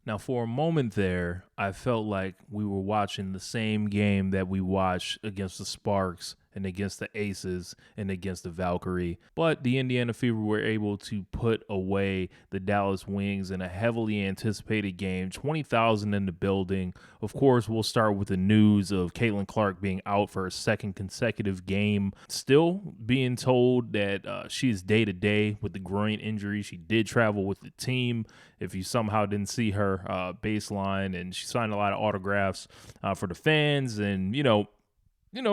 Now, for a moment there, I felt like we were watching the same game that we watched against the Sparks and against the Aces and against the Valkyrie. But the Indiana Fever were able to put away the Dallas Wings in a heavily anticipated game. 20,000 in the building. Of course, we'll start with the news of Caitlin Clark being out for a second consecutive game. Still being told that she is day-to-day with the groin injury. She did travel with the team. If you somehow didn't see her baseline, and she signed a lot of autographs for the fans, and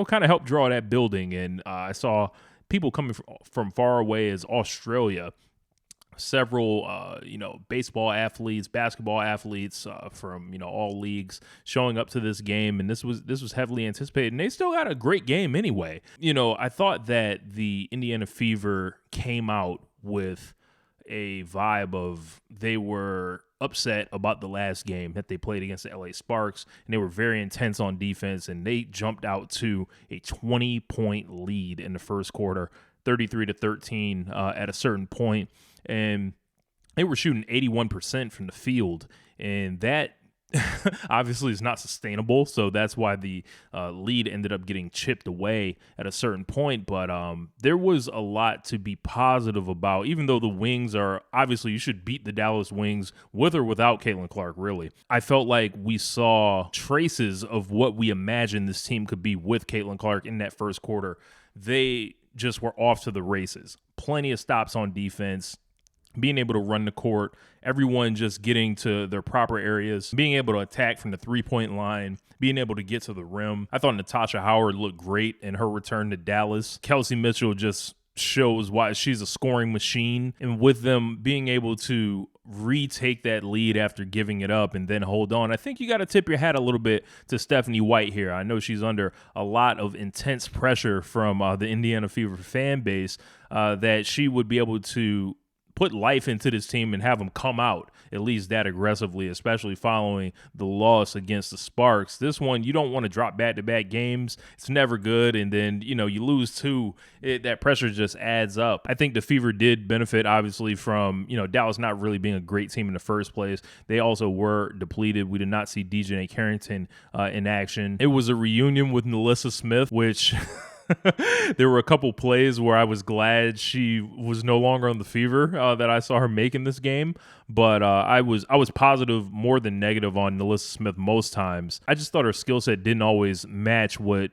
kind of helped draw that building. And I saw people coming from far away as Australia. Several, baseball athletes, basketball athletes from all leagues showing up to this game, and this was heavily anticipated. And they still got a great game anyway. I thought that the Indiana Fever came out with a vibe of they were upset about the last game that they played against the LA Sparks, and they were very intense on defense, and they jumped out to a 20-point lead in the first quarter, 33-13 at a certain point, and they were shooting 81% from the field, and that obviously is not sustainable, so that's why the lead ended up getting chipped away at a certain point. But there was a lot to be positive about, even though the Wings are obviously, you should beat the Dallas Wings with or without Caitlin Clark, really. I felt like we saw traces of what we imagined this team could be with Caitlin Clark in that first quarter. They just were off to the races. Plenty of stops on defense, being able to run the court, everyone just getting to their proper areas, being able to attack from the three-point line, being able to get to the rim. I thought Natasha Howard looked great in her return to Dallas. Kelsey Mitchell just shows why she's a scoring machine, and with them being able to retake that lead after giving it up and then hold on, I think you got to tip your hat a little bit to Stephanie White here. I know she's under a lot of intense pressure from the Indiana Fever fan base that she would be able to put life into this team and have them come out at least that aggressively, especially following the loss against the Sparks. This one, you don't want to drop back-to-back games. It's never good. And then, you lose two, that pressure just adds up. I think the Fever did benefit, obviously, from, Dallas not really being a great team in the first place. They also were depleted. We did not see DJ Carrington in action. It was a reunion with Melissa Smith, which... there were a couple plays where I was glad she was no longer on the Fever that I saw her make in this game, but I was positive more than negative on Melissa Smith most times. I just thought her skill set didn't always match what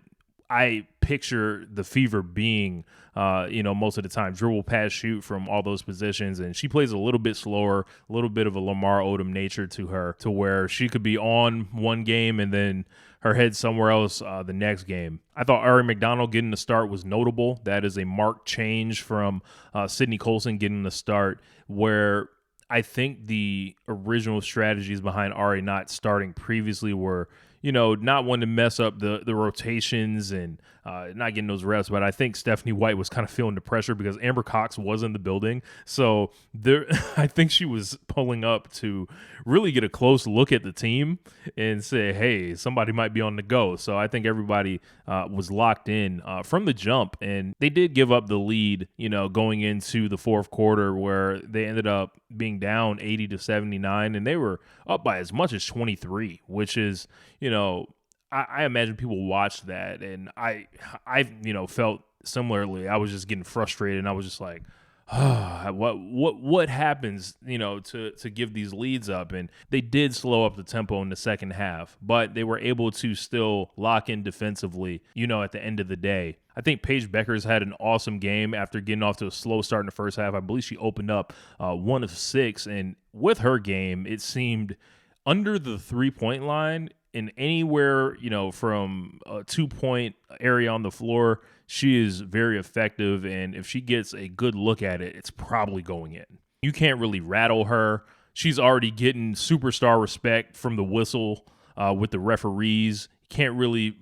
I picture the Fever being, most of the time. Dribble, pass, shoot from all those positions, and she plays a little bit slower, a little bit of a Lamar Odom nature to her, to where she could be on one game and then her head somewhere else the next game. I thought Ari McDonald getting the start was notable. That is a marked change from Sydney Colson getting the start, where I think the original strategies behind Ari not starting previously were, not wanting to mess up the rotations and not getting those reps. But I think Stephanie White was kind of feeling the pressure because Amber Cox was in the building. So I think she was pulling up to really get a close look at the team and say, hey, somebody might be on the go. So I think everybody was locked in from the jump. And they did give up the lead, going into the fourth quarter, where they ended up being down 80-79, and they were up by as much as 23, which is, I imagine people watched that, and I felt similarly. I was just getting frustrated, and I was just like, what happens, to give these leads up? And they did slow up the tempo in the second half, but they were able to still lock in defensively, at the end of the day. I think Paige Beckers had an awesome game after getting off to a slow start in the first half. I believe she opened up 1 of 6, and with her game, it seemed under the 3-point line and anywhere, from a 2-point area on the floor, she is very effective. And if she gets a good look at it, it's probably going in. You can't really rattle her. She's already getting superstar respect from the whistle with the referees. Can't really,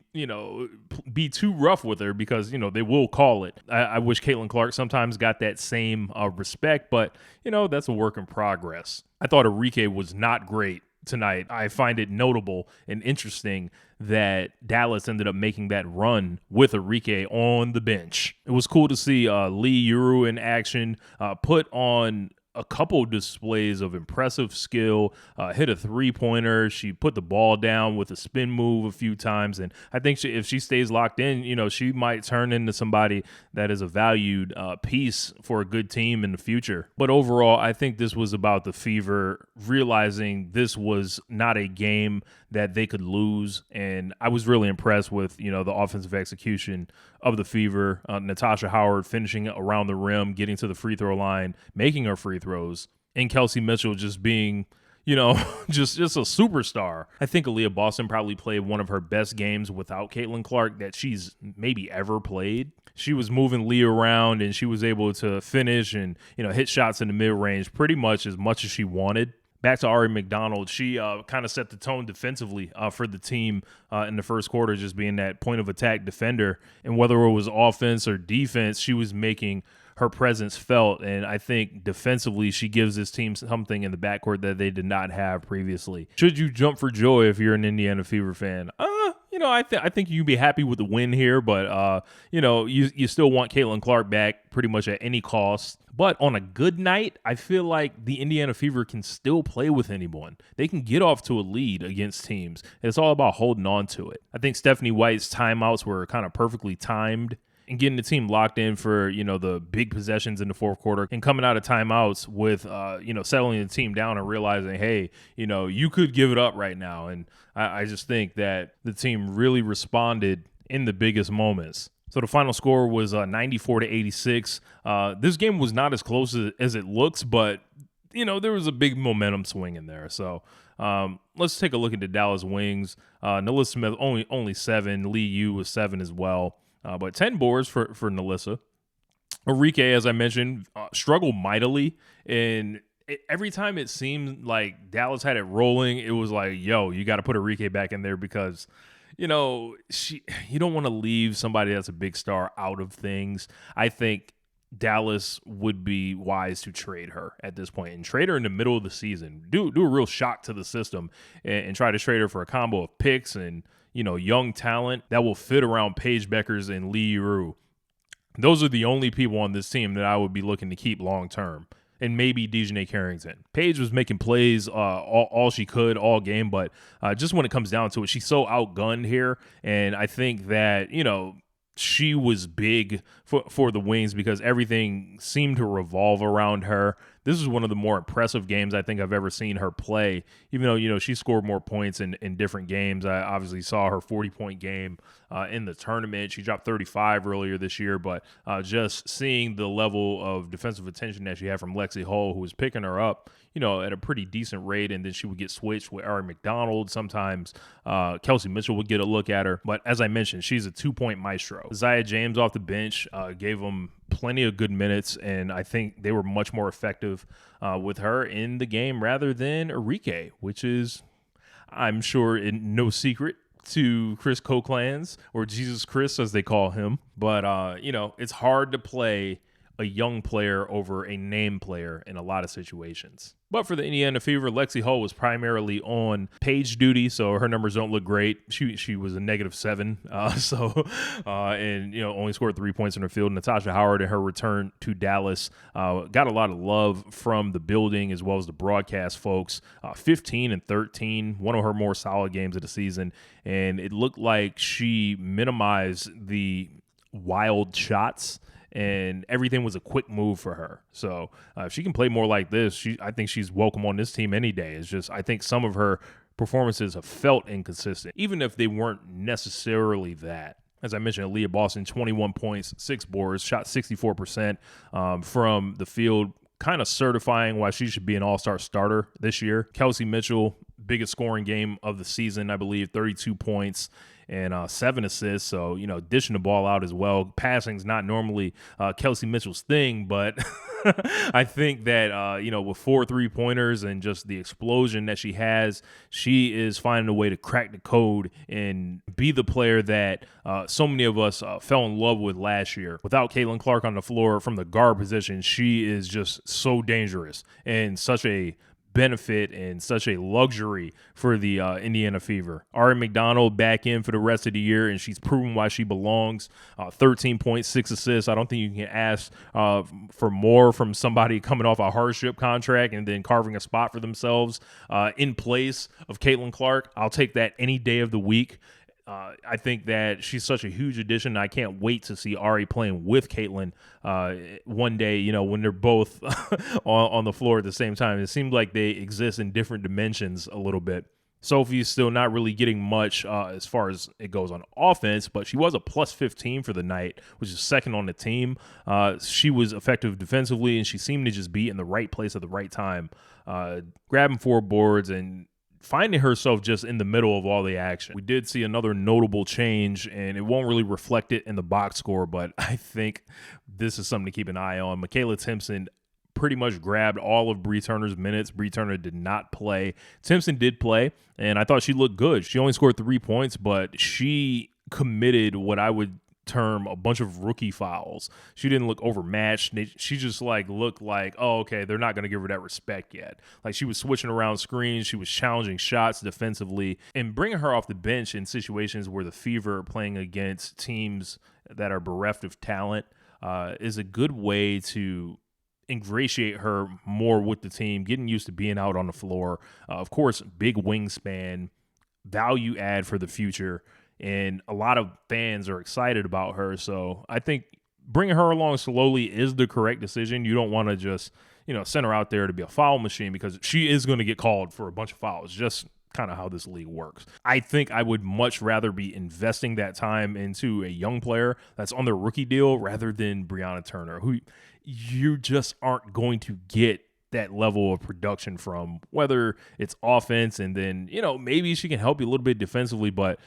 be too rough with her because, they will call it. I wish Caitlin Clark sometimes got that same respect, but, that's a work in progress. I thought Enrique was not great tonight. I find it notable and interesting that Dallas ended up making that run with Enrique on the bench. It was cool to see Lee Uru in action, put on a couple displays of impressive skill, hit a three-pointer. She put the ball down with a spin move a few times, and I think if she stays locked in, she might turn into somebody that is a valued piece for a good team in the future. But overall, I think this was about the Fever realizing this was not a game that they could lose, and I was really impressed with, the offensive execution of the Fever. Natasha Howard finishing around the rim, getting to the free throw line, making her free throws, and Kelsey Mitchell just being, just a superstar. I think Aaliyah Boston probably played one of her best games without Caitlin Clark that she's maybe ever played. She was moving Lee around, and she was able to finish and, hit shots in the mid-range pretty much as she wanted. Back to Ari McDonald, she kind of set the tone defensively for the team in the first quarter, just being that point of attack defender. And whether it was offense or defense, she was making her presence felt. And I think defensively, she gives this team something in the backcourt that they did not have previously. Should you jump for joy if you're an Indiana Fever fan? I think you'd be happy with the win here, but you still want Caitlin Clark back pretty much at any cost. But on a good night, I feel like the Indiana Fever can still play with anyone. They can get off to a lead against teams. It's all about holding on to it. I think Stephanie White's timeouts were kind of perfectly timed and getting the team locked in for, the big possessions in the fourth quarter and coming out of timeouts with, settling the team down and realizing, hey, you could give it up right now. And I just think that the team really responded in the biggest moments. So the final score was 94-86. This game was not as close as it looks, but, there was a big momentum swing in there. So let's take a look at the Dallas Wings. Nalissa Smith only 7. Lee Yu was 7 as well. But 10 boards for Nalissa. Enrique, as I mentioned, struggled mightily. And every time it seemed like Dallas had it rolling, it was like, yo, you got to put Enrique back in there because – you don't want to leave somebody that's a big star out of things. I think Dallas would be wise to trade her at this point and trade her in the middle of the season. Do a real shock to the system and try to trade her for a combo of picks and, young talent that will fit around Paige Beckers and Lee Ru. Those are the only people on this team that I would be looking to keep long term. And maybe Dejanay Carrington. Paige was making plays all she could all game, but just when it comes down to it, she's so outgunned here. And I think that, she was big for the Wings because everything seemed to revolve around her. This is one of the more impressive games I think I've ever seen her play, even though, she scored more points in different games. I obviously saw her 40-point game in the tournament. She dropped 35 earlier this year, but just seeing the level of defensive attention that she had from Lexi Hull, who was picking her up, at a pretty decent rate, and then she would get switched with Ari McDonald. Sometimes Kelsey Mitchell would get a look at her. But as I mentioned, she's a 2-point maestro. Zaya James off the bench gave them plenty of good minutes, and I think they were much more effective with her in the game rather than Enrique, which is, I'm sure, no secret to Chris Coquelins, or Jesus Chris as they call him. But, it's hard to play a young player over a name player in a lot of situations. But for the Indiana Fever, Lexi Hull was primarily on page duty, so her numbers don't look great. She was a -7, and only scored 3 points in her field. Natasha Howard, in her return to Dallas, got a lot of love from the building as well as the broadcast folks. 15 and 13, one of her more solid games of the season, and it looked like she minimized the wild shots. And everything was a quick move for her. So if she can play more like this, I think she's welcome on this team any day. It's just I think some of her performances have felt inconsistent, even if they weren't necessarily that. As I mentioned, Aaliyah Boston, 21 points, 6 boards, shot 64% from the field, kind of certifying why she should be an all-star starter this year. Kelsey Mitchell, biggest scoring game of the season, I believe, 32 points. And 7 assists, so, dishing the ball out as well. Passing's not normally Kelsey Mitchell's thing, but I think that, with 4 3-pointers and just the explosion that she has, she is finding a way to crack the code and be the player that so many of us fell in love with last year. Without Caitlin Clark on the floor from the guard position, she is just so dangerous and such a benefit and such a luxury for the Indiana Fever. Ari McDonald back in for the rest of the year, and she's proven why she belongs. 13.6 assists. I don't think you can ask for more from somebody coming off a hardship contract and then carving a spot for themselves in place of Caitlin Clark. I'll take that any day of the week. I think that she's such a huge addition. I can't wait to see Ari playing with Caitlin one day, when they're both on the floor at the same time. It seems like they exist in different dimensions a little bit. Sophie's still not really getting much as far as it goes on offense, but she was a plus 15 for the night, which is second on the team. She was effective defensively, and she seemed to just be in the right place at the right time, grabbing 4 boards and finding herself just in the middle of all the action. We did see another notable change, and it won't really reflect it in the box score, but I think this is something to keep an eye on. Michaela Timpson pretty much grabbed all of Bree Turner's minutes. Bree Turner did not play. Timpson did play, and I thought she looked good. She only scored 3 points, but she committed what I would term a bunch of rookie fouls. She didn't look overmatched. She just looked like, oh, okay, they're not going to give her that respect yet. Like, she was switching around screens. She was challenging shots defensively, and bringing her off the bench in situations where the Fever are playing against teams that are bereft of talent is a good way to ingratiate her more with the team, getting used to being out on the floor. Of course, big wingspan, value add for the future. And a lot of fans are excited about her. So I think bringing her along slowly is the correct decision. You don't want to just, send her out there to be a foul machine, because she is going to get called for a bunch of fouls. Just kind of how this league works. I think I would much rather be investing that time into a young player that's on their rookie deal rather than Brianna Turner, who you just aren't going to get that level of production from, whether it's offense and then, maybe she can help you a little bit defensively, but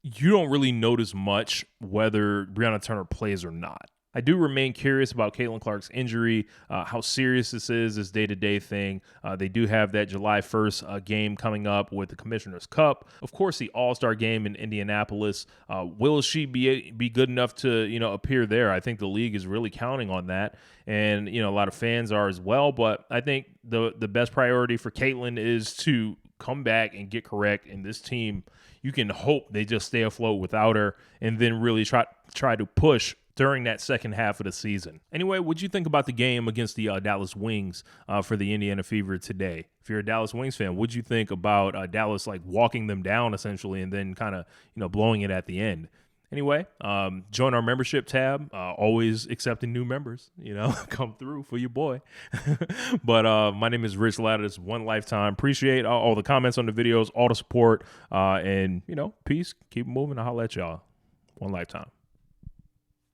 you don't really notice much whether Brianna Turner plays or not. I do remain curious about Caitlin Clark's injury, how serious this day-to-day thing. They do have that July 1st game coming up with the Commissioner's Cup. Of course, the All-Star game in Indianapolis. Will she be good enough to, appear there? I think the league is really counting on that. And, a lot of fans are as well. But I think the best priority for Caitlin is to come back and get correct. And this team, you can hope they just stay afloat without her, and then really try to push during that second half of the season. Anyway, what'd you think about the game against the Dallas Wings for the Indiana Fever today? If you're a Dallas Wings fan, what'd you think about Dallas walking them down essentially and then kind of blowing it at the end? Anyway, join our membership tab. Always accepting new members, come through for your boy. But my name is Rich Latta. It's One Lifetime. Appreciate all the comments on the videos, all the support, and peace. Keep moving. I'll holla at y'all. One Lifetime.